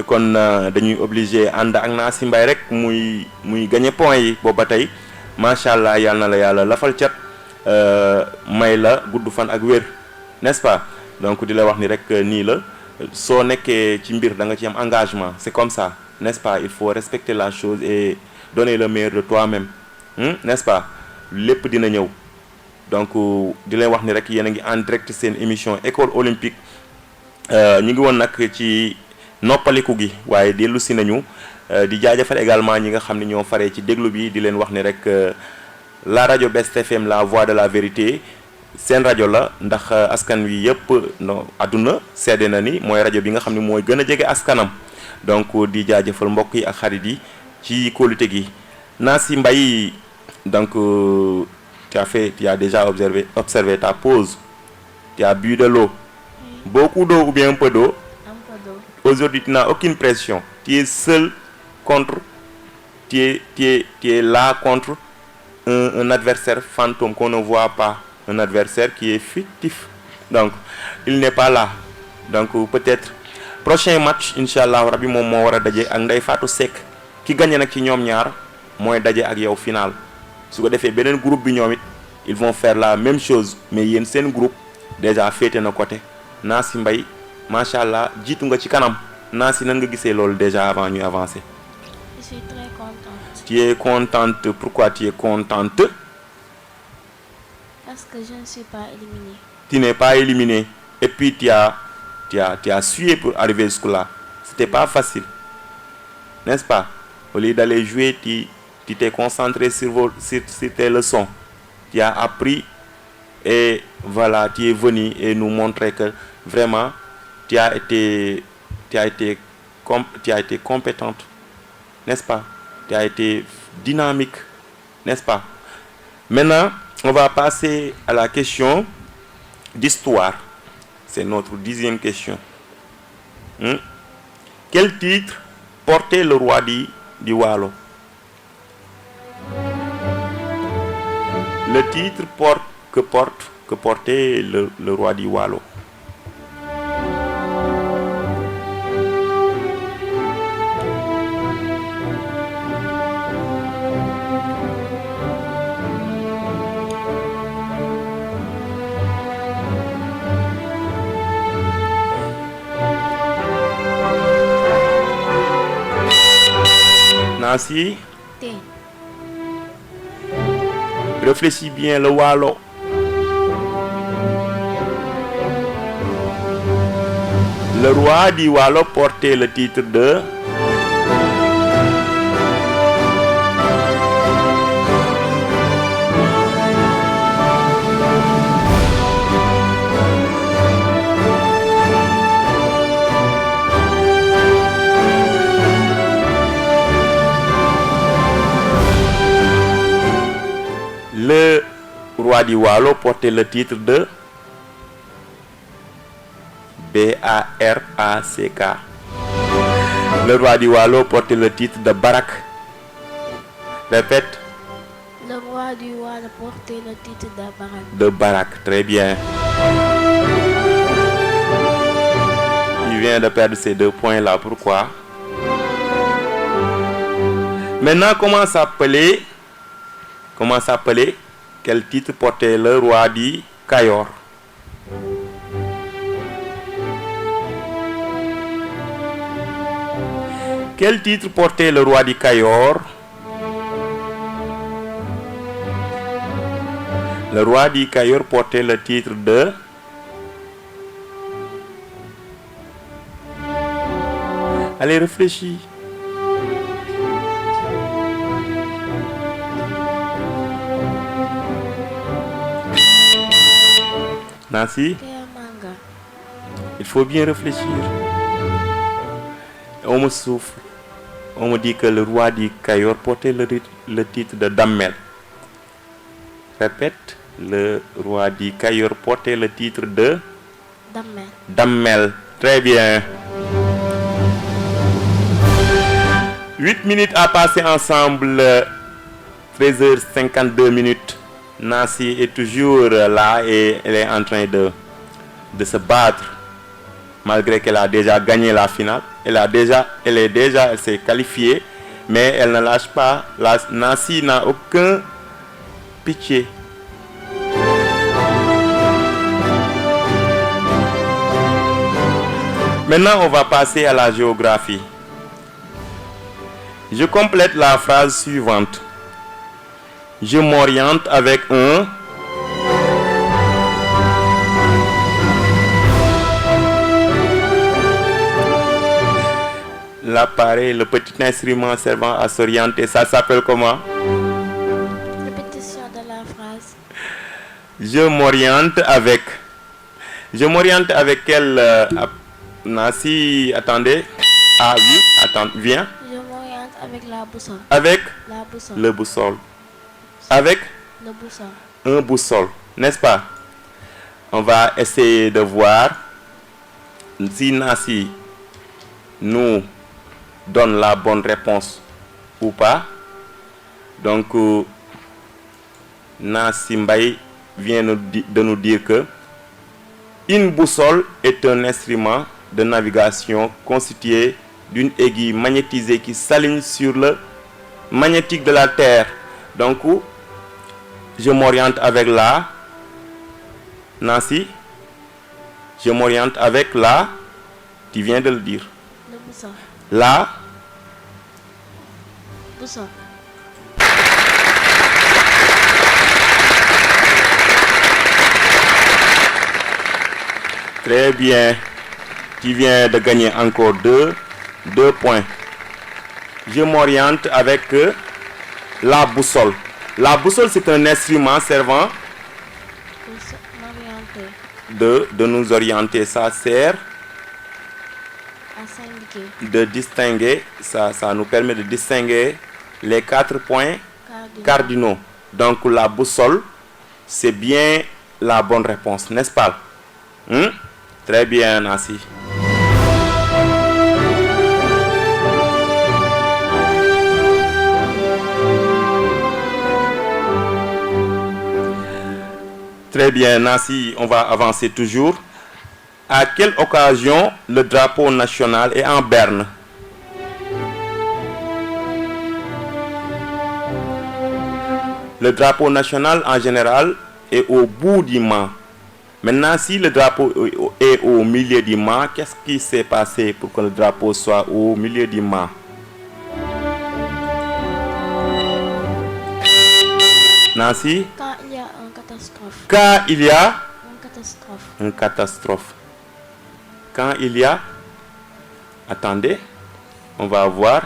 C: kon dañuy obligé ànd ak Nassi Mbaye rek muy gagné point yi booba tey. macha allah yal na la yàlla lafal cat may la gudd fan ak wér n'est-ce pas donc di la wax ni rek nii la soo nekkee ci mbir da nga ci am engagement c'est comme ça n'est-ce pas il faut respecter la chose et donner le meilleur de toi-même n'est-ce pas lépp dina ñëw donc di leen wax ni rek yéen a ngi en direct seen émission école olympique ñu ngi woon nag ci noppaliku gi waaye dellu si nañu. di jaajëfal également ñi nga xam ne ñoo faree ci déglu bi di leen wax ni rek la rajo Best FM la voix de la vérité seen rajo la ndax askan wi yëpp no àdduna seede na ni mooy rajo bi nga xam ne mooy gën a jege askanam donc di jaajëfal mbokk yi ak xarit yi ci kóolute gi. Nassi Mbaye donc tu as déjà observé ta pause, tu as bu de l'eau, beaucoup d'eau ou bien un peu d'eau?
D: Un peu d'eau.
C: Aujourd'hui tu n'as aucune pression, tu es seul tu es là contre un adversaire fantôme qu'on ne voit pas, un adversaire qui est fictif. Donc, il n'est pas là. Donc, peut-être, prochain match, Inch'Allah, Rabbi moom moo war a daje ak Ndeye Fatou Seck ki gagné nag ci ñoom ñaar mooy daje ak yow final. su ko defee beneen groupe bi ñoom it ils vont faire la même chose mais yéen seen groupe déjà féete na côté. Nassi Mbaye macha allah jiitu nga ci kanam Nassi nan nga gisee loolu déjà avant ñuy avancer.
D: Je suis très contente.
C: Tu es contente. Pourquoi tu es contente?
D: Parce que je ne suis pas éliminée.
C: Tu n'es pas éliminée. Et puis tu as sué pour arriver jusque-là. C'était pas facile. N'est-ce pas? Au lieu d'aller jouer, tu t'es concentré sur tes leçons. Tu as appris et voilà, tu es venu et nous montrer que vraiment tu as été compétente. N'est-ce pas? Tu as été dynamique, n'est-ce pas? Maintenant, on va passer à la question d'histoire. C'est notre 10e question. Quel titre portait le roi du Waalo? Le titre que portait le roi du Waalo. Nassi, réfléchis bien, le Waalo. Le roi du Waalo portait le titre de roi du Waalo portait le titre de B-A-R-A-C-K. Le roi du Waalo portait le titre de Barak. Répète.
D: Le roi du Waalo portait le titre de Barak.
C: De Barak, très bien. Il vient de perdre ces 2 points là, pourquoi? Maintenant, comment s'appelait quel titre portait le roi du Kayor? Quel titre portait le roi du Kayor? Le roi du Kayor portait le titre de... Allez, réfléchis. Nancy?
D: Manga.
C: Il faut bien réfléchir. On me souffle. On me dit que le roi du Kayor portait le titre de Dammel. Répète. Le roi du Kayor portait le titre de
D: Dammel.
C: Dammel. Très bien. 8 minutes à passer ensemble. 13h52 minutes. Nancy est toujours là et elle est en train de se battre. Malgré qu'elle a déjà gagné la finale. Elle s'est qualifiée. Mais elle ne lâche pas. Nancy n'a aucun pitié. Maintenant, on va passer à la géographie. Je complète la phrase suivante. Je m'oriente avec un... L'appareil, le petit instrument servant à s'orienter, ça s'appelle comment?
D: Répétition de la phrase.
C: Je m'oriente avec... Je m'oriente avec quel... Nancy, attendez. Ah oui, attends, viens.
D: Je m'oriente avec la boussole.
C: Avec
D: la boussole.
C: Le boussole. Avec
D: le boussole.
C: Un boussole, n'est-ce pas? On va essayer de voir si Nancy nous donne la bonne réponse ou pas. Donc, Nancy Mbaye vient de nous dire que une boussole est un instrument de navigation constitué d'une aiguille magnétisée qui s'aligne sur le magnétique de la Terre. Donc, je m'oriente avec la... Nancy, je m'oriente avec la... Tu viens de le dire.
D: Le boussole.
C: La...
D: Boussole.
C: Très bien. Tu viens de gagner encore 2 points. Je m'oriente avec la boussole. La boussole, c'est un instrument servant de nous orienter. Ça sert de distinguer, ça nous permet de distinguer les 4 points cardinaux. Donc la boussole, c'est bien la bonne réponse, n'est-ce pas? Très bien, Nancy. Très bien, Nancy, on va avancer toujours. À quelle occasion le drapeau national est en berne? Le drapeau national en général est au bout du mât. Maintenant, si le drapeau est au milieu du mât, qu'est-ce qui s'est passé pour que le drapeau soit au milieu du mât? Nancy?
D: Quand il y a une catastrophe.
C: Quand il y a
D: une catastrophe.
C: Une catastrophe. Quand il y a... Attendez, on va voir.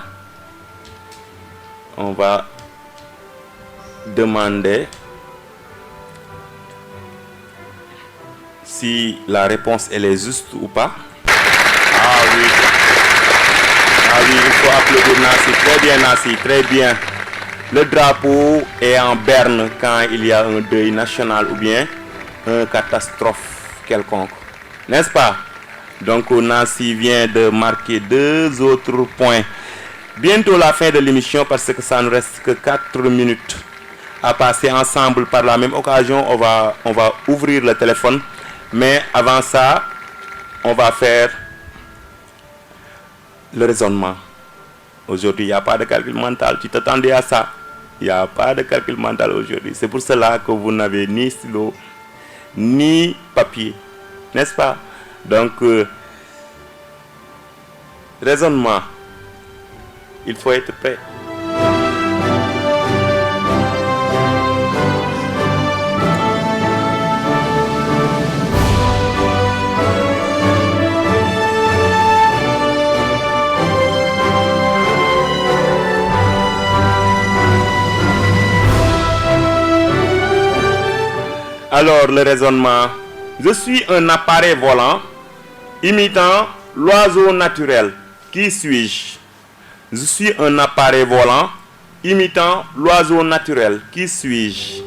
C: On va demander si la réponse elle est juste ou pas. Ah oui. Ah oui, il faut applaudir Nancy. Très bien, Nancy. Très bien. le drapeau est en berne quand il y a un deuil national ou bien une catastrophe quelconque. N'est-ce pas? Donc Nancy vient de marquer 2 autres points. Bientôt la fin de l'émission parce que ça ne reste que 4 minutes à passer ensemble. Par la même occasion, on va ouvrir le téléphone. Mais avant ça, on va faire le raisonnement. Aujourd'hui, il n'y a pas de calcul mental. Tu t'attendais à ça? Il n'y a pas de calcul mental aujourd'hui. C'est pour cela que vous n'avez ni stylo, ni papier. N'est-ce pas? Donc, raisonnement. Il faut être prêt. Alors, le raisonnement. Je suis un appareil volant imitant l'oiseau naturel. Qui suis-je? Je suis un appareil volant imitant l'oiseau naturel. Qui suis-je?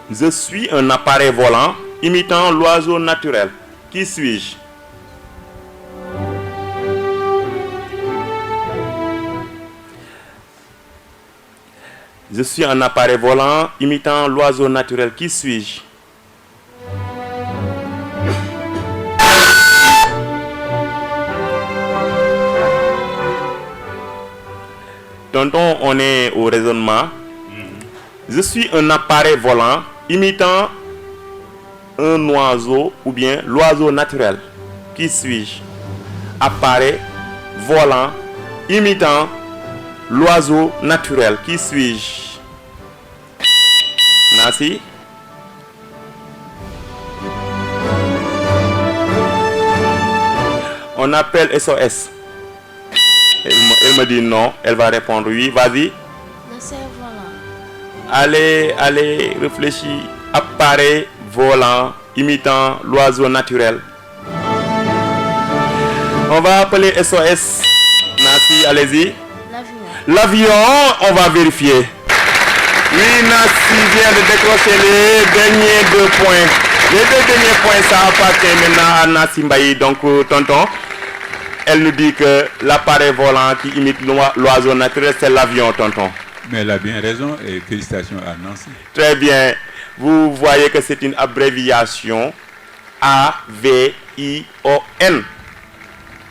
C: Je suis un appareil volant imitant l'oiseau naturel. Qui suis-je? Je suis un appareil volant imitant l'oiseau naturel. Qui suis-je? Tonton, on est au raisonnement. Je suis un appareil volant imitant un oiseau ou bien l'oiseau naturel. Qui suis-je? Appareil volant imitant l'oiseau naturel. Qui suis-je? Nancy? On appelle SOS. Elle me dit non. Elle va répondre oui. Vas-y.
D: Le cerf-volant.
C: Allez, réfléchis. Appareil volant imitant l'oiseau naturel. On va appeler SOS. Nancy, allez-y. L'avion, on va vérifier. Oui, Nancy vient de décrocher les derniers 2 points. Les 2 derniers points, ça appartient maintenant à Nancy Mbaye. Donc, tonton, elle nous dit que l'appareil volant qui imite l'oiseau naturel, c'est l'avion, tonton.
E: Mais elle a bien raison et félicitations à Nancy.
C: Très bien. Vous voyez que c'est une abréviation AVION.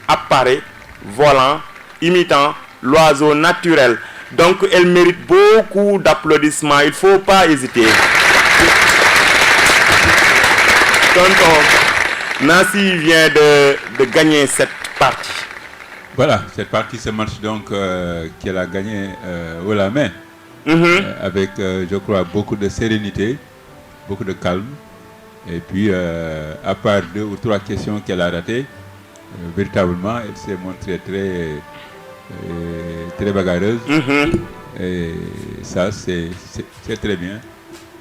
C: Appareil volant imitant l'oiseau naturel. Donc elle mérite beaucoup d'applaudissements. Il ne faut pas hésiter. Tonton, Nancy vient de gagner cette partie.
E: Voilà, cette partie, ce match donc qu'elle a gagné haut la main. Avec, je crois, beaucoup de sérénité, beaucoup de calme. Et puis, à part 2 ou 3 questions qu'elle a ratées, véritablement, elle s'est montrée très bagarreuse. Et ça, c'est très bien.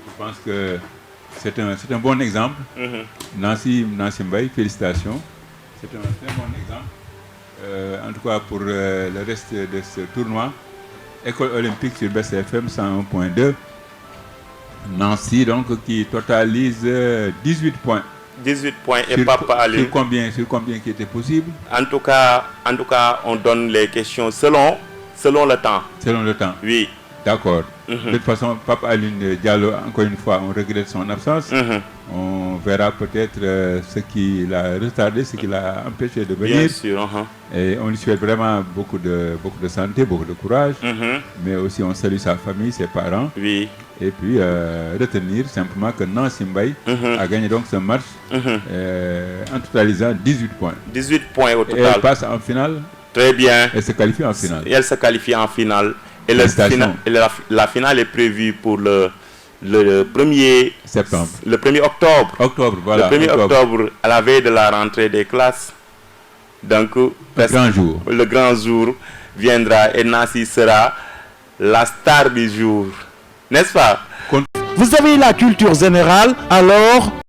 E: Je pense que c'est un bon exemple. Nancy Mbaye, félicitations. C'est un très bon exemple. En tout cas, pour le reste de ce tournoi, École olympique sur Best FM 101.2. Nancy, donc, qui totalise 18 points.
C: 18 points et Papa Ali.
E: Sur combien qui était possible?
C: En tout cas, on donne les questions selon le temps.
E: Selon le temps.
C: Oui.
E: D'accord. De toute façon, Papa Aline Diallo, encore une fois, on regrette son absence. On verra peut-être ce qui l'a retardé, ce qui l'a empêché de venir.
C: Bien sûr.
E: Et on lui souhaite vraiment beaucoup de santé, beaucoup de courage. Mais aussi, on salue sa famille, ses parents.
C: Oui.
E: Et puis, retenir simplement que Nancy Mbaye a gagné donc ce match en totalisant 18 points. 18 points au total. Et elle passe en finale.
C: Très bien.
E: Elle se qualifie en finale.
C: Et elle se qualifie en finale. Et la finale est prévue pour le 1er
E: septembre.
C: Le 1er octobre.
E: Voilà.
C: Le 1er octobre, à la veille de la rentrée des classes. Donc, le grand jour viendra et Nancy sera la star du jour. N'est-ce pas?
B: Vous avez la culture générale, alors